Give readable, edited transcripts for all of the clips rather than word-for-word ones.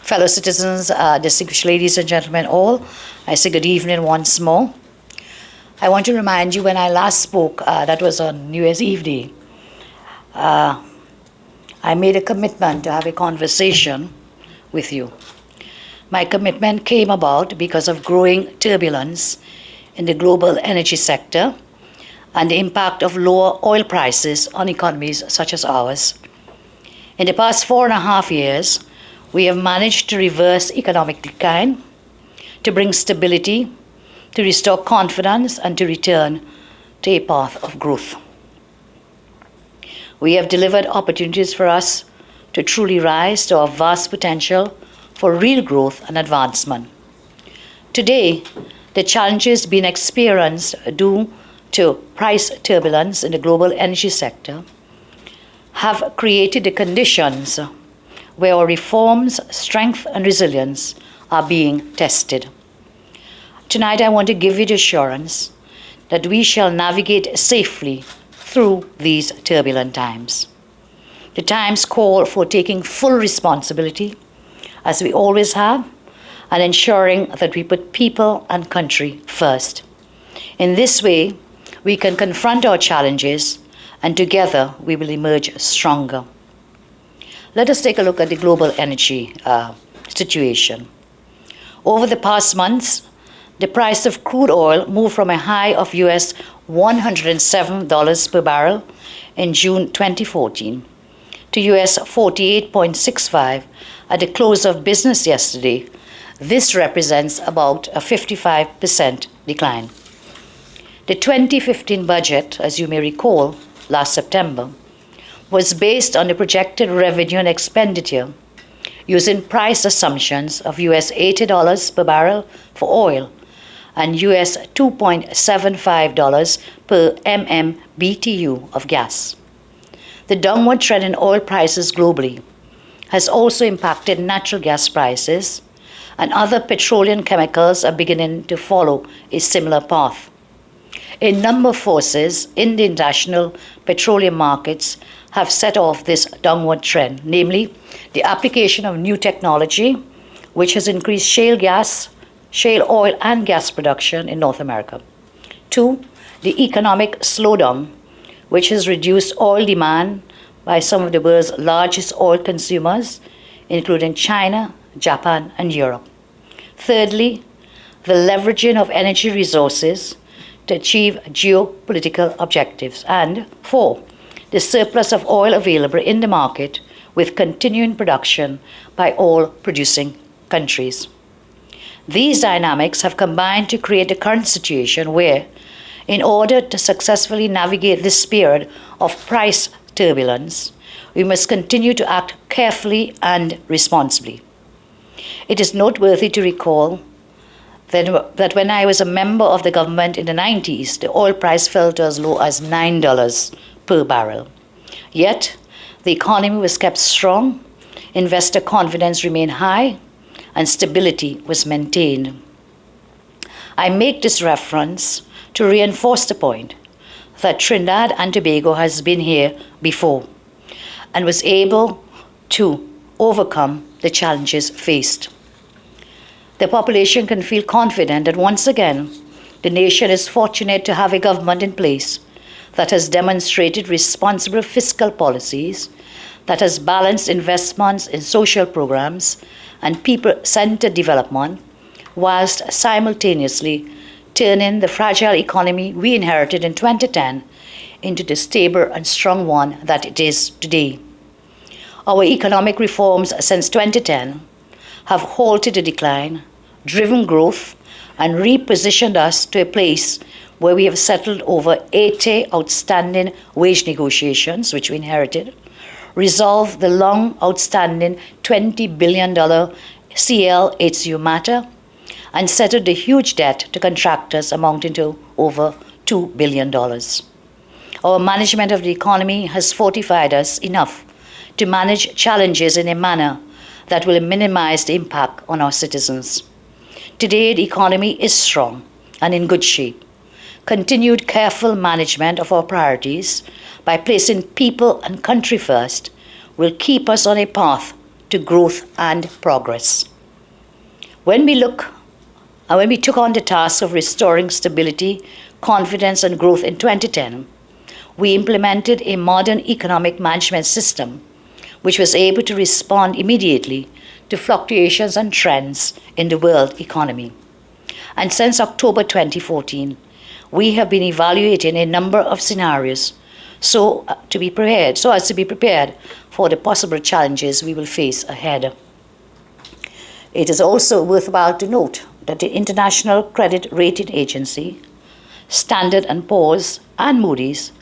Fellow citizens, distinguished ladies and gentlemen all, I say good evening once more. I want to remind you when I last spoke, that was on New Year's Eve day, I made a commitment to have a conversation with you. My commitment came about because of growing turbulence in the global energy sector and the impact of lower oil prices on economies such as ours. In the past 4.5 years, we have managed to reverse economic decline, to bring stability, to restore confidence, and to return to a path of growth. We have delivered opportunities for us to truly rise to our vast potential for real growth and advancement. Today, the challenges being experienced due to price turbulence in the global energy sector have created the conditions where our reforms, strength, and resilience are being tested. Tonight, I want to give you the assurance that we shall navigate safely through these turbulent times. The times call for taking full responsibility, as we always have, and ensuring that we put people and country first. In this way, we can confront our challenges, and together we will emerge stronger. Let us take a look at the global energy situation. Over the past months, the price of crude oil moved from a high of US $107 per barrel in June 2014 to US 48.65 at the close of business yesterday. This represents about a 55% decline. The 2015 budget, as you may recall, last September, was based on the projected revenue and expenditure using price assumptions of US $80 per barrel for oil and US $2.75 per MMBTU of gas. The downward trend in oil prices globally has also impacted natural gas prices, and other petroleum chemicals are beginning to follow a similar path. A number of forces in the international petroleum markets have set off this downward trend, namely the application of new technology, which has increased shale oil and gas production in North America. 2, the economic slowdown, which has reduced oil demand by some of the world's largest oil consumers, including China, Japan, and Europe. Thirdly, the leveraging of energy resources to achieve geopolitical objectives. And 4, the surplus of oil available in the market with continuing production by all producing countries. These dynamics have combined to create the current situation where, in order to successfully navigate this period of price turbulence, we must continue to act carefully and responsibly. It is noteworthy to recall that when I was a member of the government in the 90s, the oil price fell to as low as $9 per barrel. Yet, the economy was kept strong, investor confidence remained high, and stability was maintained. I make this reference to reinforce the point that Trinidad and Tobago has been here before and was able to overcome the challenges faced. The population can feel confident that once again, the nation is fortunate to have a government in place that has demonstrated responsible fiscal policies, that has balanced investments in social programs and people-centered development, whilst simultaneously turning the fragile economy we inherited in 2010 into the stable and strong one that it is today. Our economic reforms since 2010 have halted the decline, driven growth, and repositioned us to a place where we have settled over 80 outstanding wage negotiations, which we inherited, resolved the long outstanding $20 billion CL-HCU matter, and settled the huge debt to contractors amounting to over $2 billion. Our management of the economy has fortified us enough to manage challenges in a manner that will minimize the impact on our citizens. Today, the economy is strong and in good shape. Continued careful management of our priorities by placing people and country first will keep us on a path to growth and progress. When we took on the task of restoring stability, confidence, and growth in 2010, we implemented a modern economic management system which was able to respond immediately to fluctuations and trends in the world economy. And since October 2014, we have been evaluating a number of scenarios so as to be prepared for the possible challenges we will face ahead. It is also worthwhile to note that the International Credit Rating Agency, Standard & Poor's, and Moody's,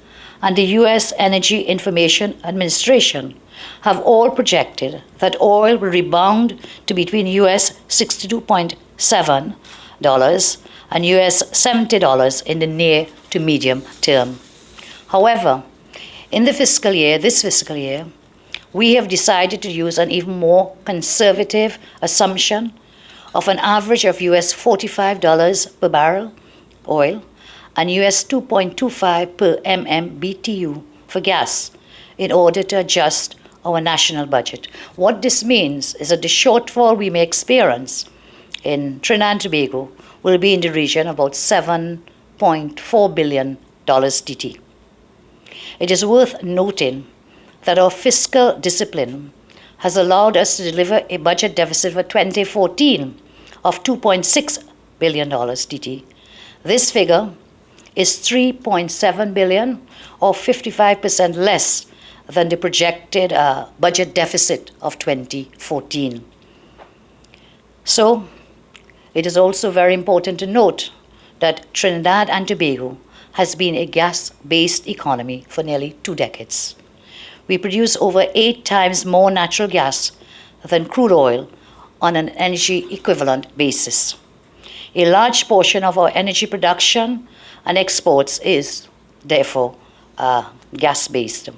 and the U.S. Energy Information Administration have all projected that oil will rebound to between US $62.7 and US $70 in the near to medium term. However, in this fiscal year, we have decided to use an even more conservative assumption of an average of US $45 per barrel oil and US 2.25 per MMBTU for gas in order to adjust our national budget. What this means is that the shortfall we may experience in Trinidad and Tobago will be in the region of about $7.4 billion TT. It is worth noting that our fiscal discipline has allowed us to deliver a budget deficit for 2014 of $2.6 billion TT. This figure is $3.7 billion, or 55% less than the projected budget deficit of 2014. So, it is also very important to note that Trinidad and Tobago has been a gas-based economy for nearly 2 decades. We produce over 8 times more natural gas than crude oil on an energy equivalent basis. A large portion of our energy production and exports is, therefore, gas-based.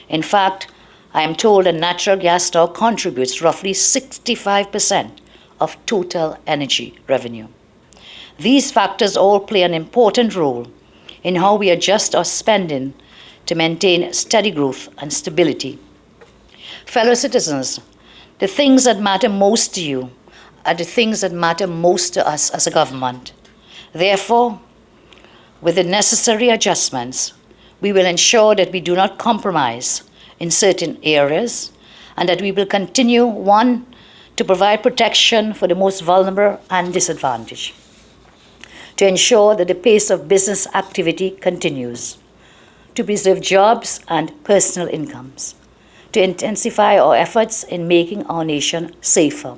In fact, I am told that natural gas now contributes roughly 65% of total energy revenue. These factors all play an important role in how we adjust our spending to maintain steady growth and stability. Fellow citizens, the things that matter most to you are the things that matter most to us as a government. Therefore, with the necessary adjustments, we will ensure that we do not compromise in certain areas and that we will continue, one, to provide protection for the most vulnerable and disadvantaged, to ensure that the pace of business activity continues, to preserve jobs and personal incomes, to intensify our efforts in making our nation safer,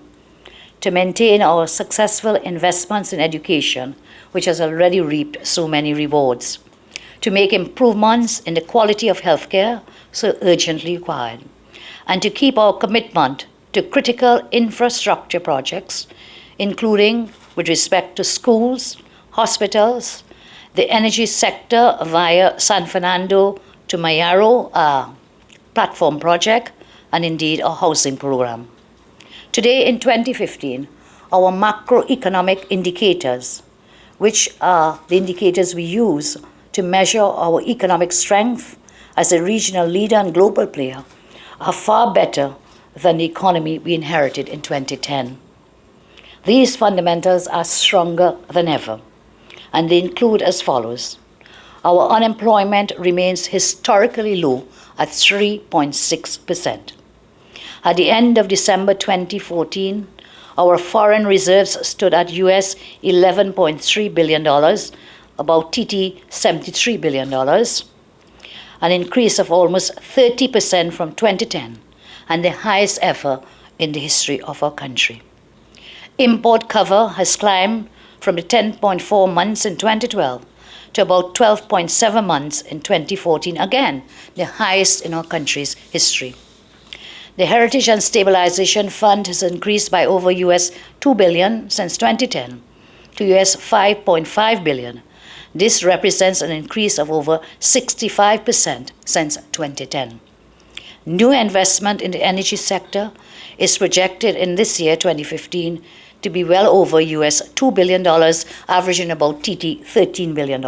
to maintain our successful investments in education, which has already reaped so many rewards, to make improvements in the quality of healthcare so urgently required, and to keep our commitment to critical infrastructure projects, including with respect to schools, hospitals, the energy sector via San Fernando to Mayaro platform project, and indeed our housing program. Today in 2015, our macroeconomic indicators, which are the indicators we use to measure our economic strength as a regional leader and global player, are far better than the economy we inherited in 2010. These fundamentals are stronger than ever, and they include as follows. Our unemployment remains historically low at 3.6%. At the end of December 2014, our foreign reserves stood at US $11.3 billion, about TT $73 billion, an increase of almost 30% from 2010, and the highest ever in the history of our country. Import cover has climbed from the 10.4 months in 2012 to about 12.7 months in 2014, again, the highest in our country's history. The Heritage and Stabilization Fund has increased by over US $2 billion since 2010 to US $5.5 billion. This represents an increase of over 65% since 2010. New investment in the energy sector is projected in this year, 2015, to be well over US $2 billion, averaging about TT $13 billion.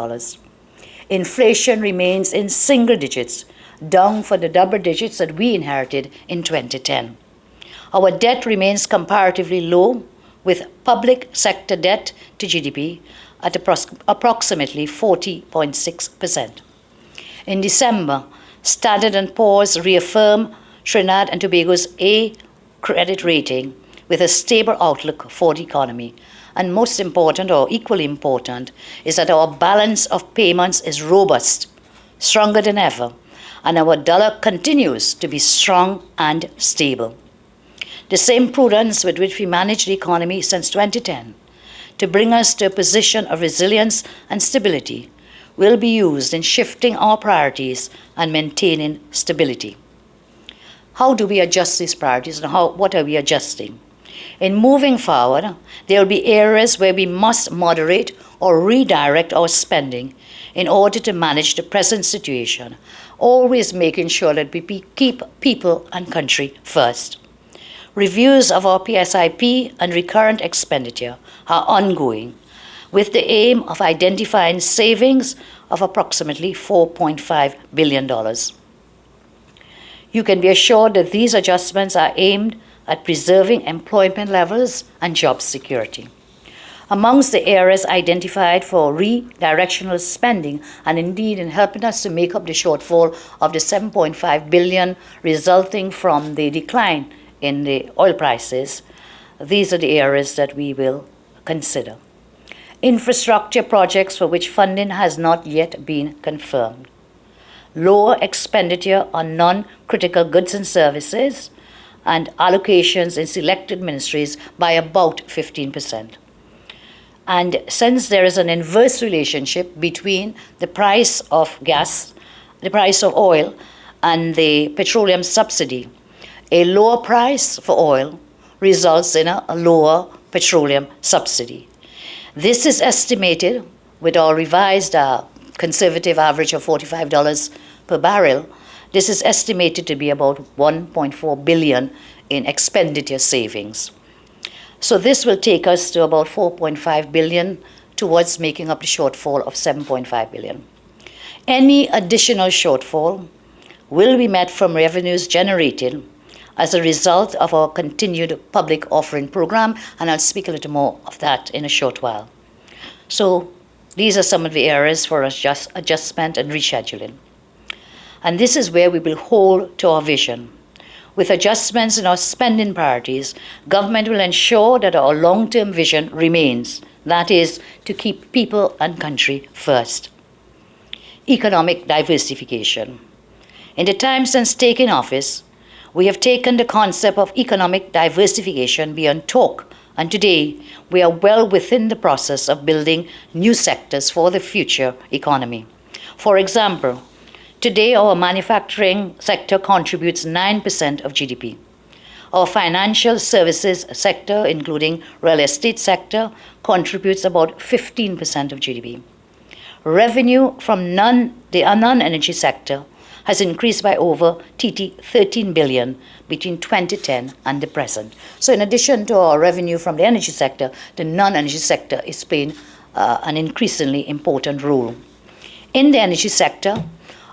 Inflation remains in single digits, down from the double digits that we inherited in 2010. Our debt remains comparatively low, with public sector debt to GDP at approximately 40.6%. In December, Standard & Poor's reaffirmed Trinidad and Tobago's A credit rating with a stable outlook for the economy. And most important, or equally important, is that our balance of payments is robust, stronger than ever, and our dollar continues to be strong and stable. The same prudence with which we managed the economy since 2010 to bring us to a position of resilience and stability will be used in shifting our priorities and maintaining stability. How do we adjust these priorities, and what are we adjusting? In moving forward, there will be areas where we must moderate or redirect our spending in order to manage the present situation, always making sure that we keep people and country first. Reviews of our PSIP and recurrent expenditure are ongoing, with the aim of identifying savings of approximately $4.5 billion. You can be assured that these adjustments are aimed at preserving employment levels and job security. Amongst the areas identified for redirectional spending, and indeed in helping us to make up the shortfall of the $7.5 billion resulting from the decline in the oil prices, these are the areas that we will consider. Infrastructure projects for which funding has not yet been confirmed. Lower expenditure on non-critical goods and services, and allocations in selected ministries by about 15%. And since there is an inverse relationship between the price of gas, the price of oil, and the petroleum subsidy, a lower price for oil results in a lower petroleum subsidy. This is estimated, with our revised conservative average of $45 per barrel, this is estimated to be about $1.4 billion in expenditure savings. So this will take us to about $4.5 billion towards making up the shortfall of $7.5 billion. Any additional shortfall will be met from revenues generated as a result of our continued public offering program, and I'll speak a little more of that in a short while. So these are some of the areas for adjustment and rescheduling. And this is where we will hold to our vision. With adjustments in our spending priorities, government will ensure that our long-term vision remains, that is, to keep people and country first. Economic diversification. In the time since taking office, we have taken the concept of economic diversification beyond talk, and today we are well within the process of building new sectors for the future economy. For example, today our manufacturing sector contributes 9% of GDP. Our financial services sector, including real estate sector, contributes about 15% of GDP. Revenue from the non-energy sector has increased by over 13 billion between 2010 and the present. So in addition to our revenue from the energy sector, the non-energy sector is playing an increasingly important role. In the energy sector,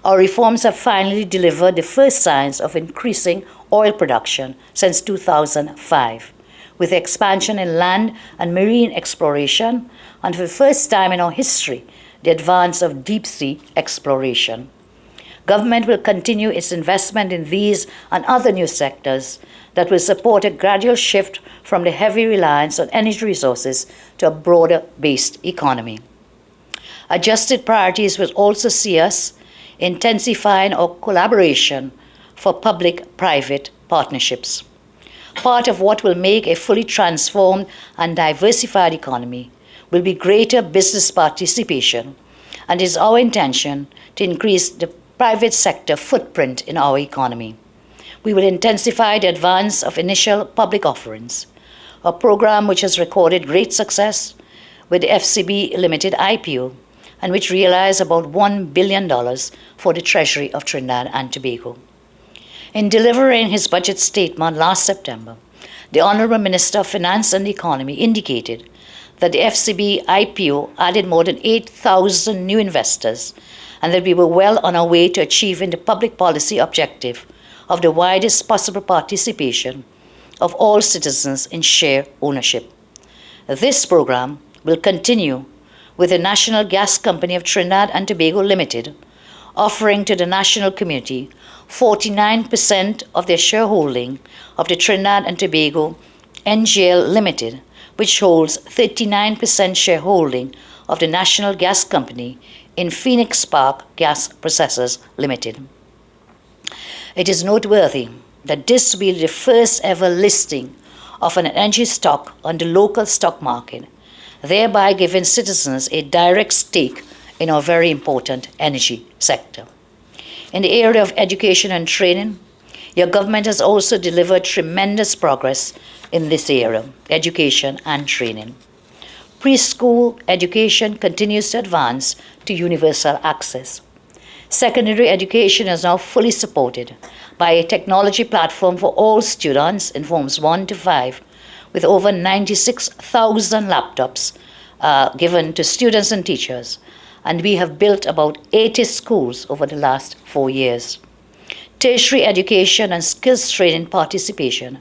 our reforms have finally delivered the first signs of increasing oil production since 2005, with expansion in land and marine exploration, and for the first time in our history, the advance of deep-sea exploration. Government will continue its investment in these and other new sectors that will support a gradual shift from the heavy reliance on energy resources to a broader-based economy. Adjusted priorities will also see us intensifying our collaboration for public-private partnerships. Part of what will make a fully transformed and diversified economy will be greater business participation, and it is our intention to increase the private sector footprint in our economy. We will intensify the advance of initial public offerings, a program which has recorded great success with the FCB Limited IPO, and which realized about $1 billion for the Treasury of Trinidad and Tobago. In delivering his budget statement last September, the Honourable Minister of Finance and the Economy indicated that the FCB IPO added more than 8,000 new investors, and that we were well on our way to achieving the public policy objective of the widest possible participation of all citizens in share ownership. This program will continue with the National Gas Company of Trinidad and Tobago Limited offering to the national community 49% of their shareholding of the Trinidad and Tobago NGL Limited, which holds 39% shareholding of the National Gas Company in Phoenix Park Gas Processors Limited. It is noteworthy that this will be the first ever listing of an energy stock on the local stock market, thereby giving citizens a direct stake in our very important energy sector. In the area of education and training, your government has also delivered tremendous progress in this area, education and training. Preschool education continues to advance to universal access. Secondary education is now fully supported by a technology platform for all students in forms 1 to 5, with over 96,000 laptops given to students and teachers, and we have built about 80 schools over the last 4 years. Tertiary education and skills training participation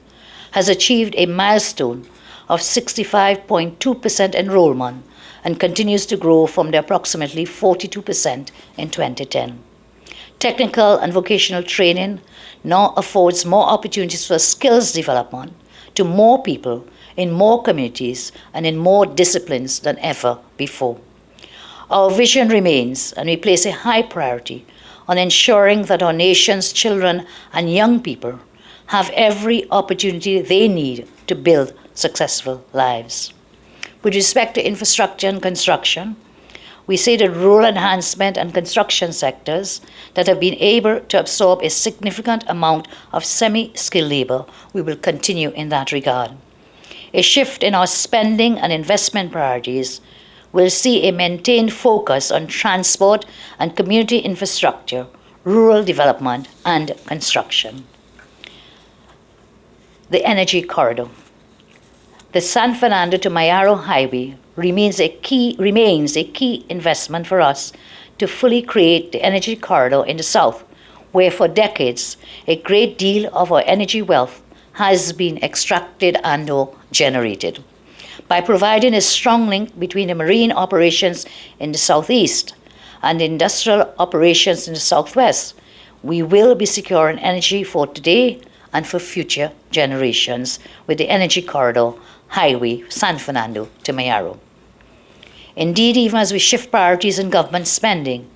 has achieved a milestone of 65.2% enrollment and continues to grow from the approximately 42% in 2010. Technical and vocational training now affords more opportunities for skills development to more people in more communities and in more disciplines than ever before. Our vision remains, and we place a high priority on ensuring that our nation's children and young people have every opportunity they need to build successful lives. With respect to infrastructure and construction, we say that rural enhancement and construction sectors that have been able to absorb a significant amount of semi-skilled labor, we will continue in that regard. A shift in our spending and investment priorities will see a maintained focus on transport and community infrastructure, rural development, and construction. The energy corridor. The San Fernando to Mayaro Highway remains a key investment for us to fully create the energy corridor in the south, where for decades a great deal of our energy wealth has been extracted and/or generated. By providing a strong link between the marine operations in the southeast and the industrial operations in the southwest, we will be securing energy for today and for future generations with the energy corridor highway San Fernando to Mayaro. Indeed, even as we shift priorities in government spending,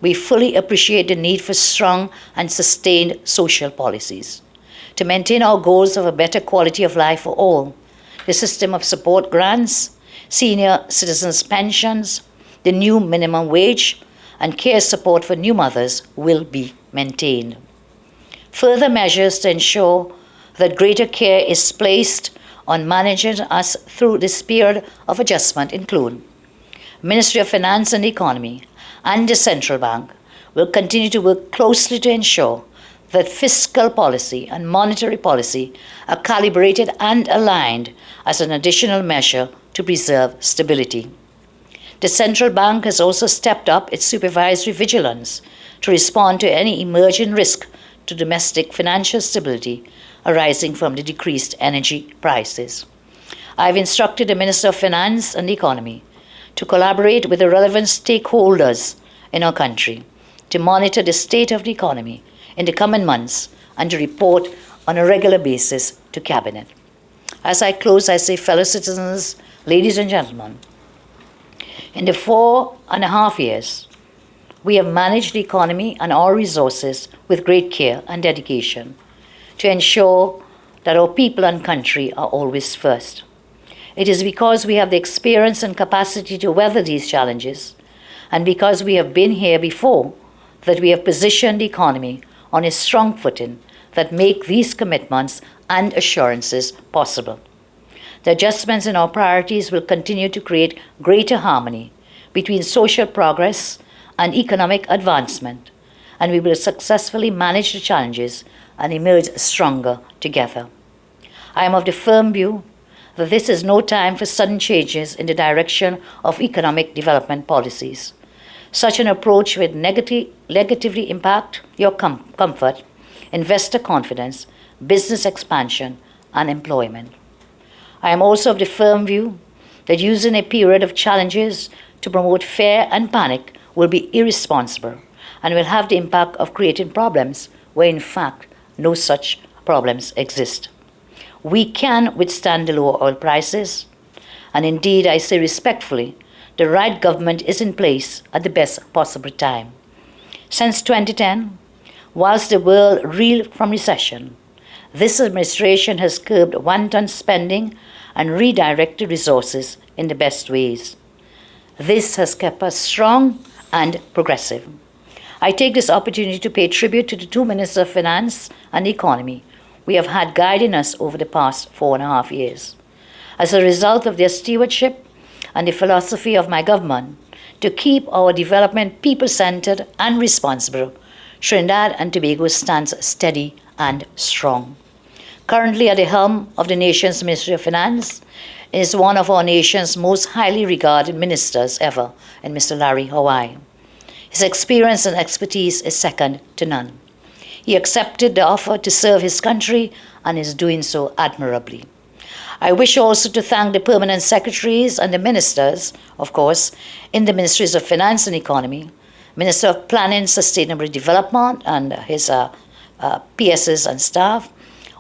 we fully appreciate the need for strong and sustained social policies. To maintain our goals of a better quality of life for all, the system of support grants, senior citizens' pensions, the new minimum wage, and care support for new mothers will be maintained. Further measures to ensure that greater care is placed on managing us through this period of adjustment include Ministry of Finance and Economy and the Central Bank will continue to work closely to ensure that fiscal policy and monetary policy are calibrated and aligned as an additional measure to preserve stability. The Central Bank has also stepped up its supervisory vigilance to respond to any emerging risk to domestic financial stability arising from the decreased energy prices. I have instructed the Minister of Finance and Economy to collaborate with the relevant stakeholders in our country to monitor the state of the economy in the coming months and to report on a regular basis to Cabinet. As I close, I say, fellow citizens, ladies and gentlemen, in the 4.5 years, we have managed the economy and our resources with great care and dedication to ensure that our people and country are always first. It is because we have the experience and capacity to weather these challenges, and because we have been here before, that we have positioned the economy on a strong footing that make these commitments and assurances possible. The adjustments in our priorities will continue to create greater harmony between social progress and economic advancement, and we will successfully manage the challenges and emerge stronger together. I am of the firm view that this is no time for sudden changes in the direction of economic development policies. Such an approach would negatively impact your comfort, investor confidence, business expansion, and employment. I am also of the firm view that using a period of challenges to promote fear and panic will be irresponsible and will have the impact of creating problems where in fact no such problems exist. We can withstand the lower oil prices, and indeed I say respectfully, the right government is in place at the best possible time. Since 2010, whilst the world reeled from recession, this administration has curbed wanton spending and redirected resources in the best ways. This has kept us strong and progressive. I take this opportunity to pay tribute to the two Ministers of Finance and Economy we have had guiding us over the past 4.5 years. As a result of their stewardship and the philosophy of my government to keep our development people-centered and responsible, Trinidad and Tobago stands steady and strong. Currently at the helm of the nation's Ministry of Finance is one of our nation's most highly regarded ministers ever, in Mr. Larry Hawaii. His experience and expertise is second to none. He accepted the offer to serve his country and is doing so admirably. I wish also to thank the permanent secretaries and the ministers, of course, in the Ministries of Finance and Economy, Minister of Planning, Sustainable Development and his PSs and staff,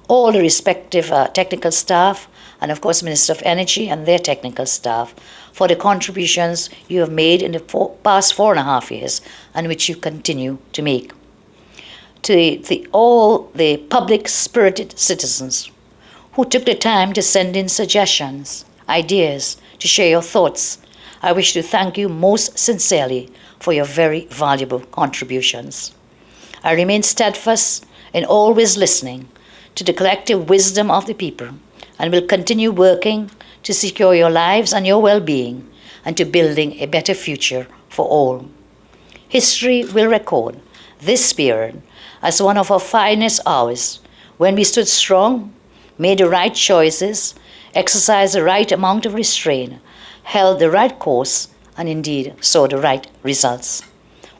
all the respective technical staff, and of course Minister of Energy and their technical staff for the contributions you have made in the past 4.5 years and which you continue to make. To all the public-spirited citizens who took the time to send in suggestions, ideas, to share your thoughts, I wish to thank you most sincerely for your very valuable contributions. I remain steadfast in always listening to the collective wisdom of the people and will continue working to secure your lives and your well-being and to building a better future for all. History will record this period as one of our finest hours when we stood strong, made the right choices, exercised the right amount of restraint, held the right course, and indeed saw the right results.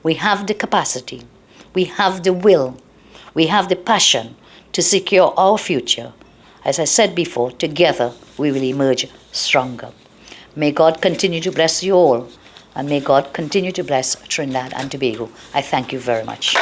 We have the capacity, we have the will, we have the passion to secure our future. As I said before, together we will emerge stronger. May God continue to bless you all, and may God continue to bless Trinidad and Tobago. I thank you very much.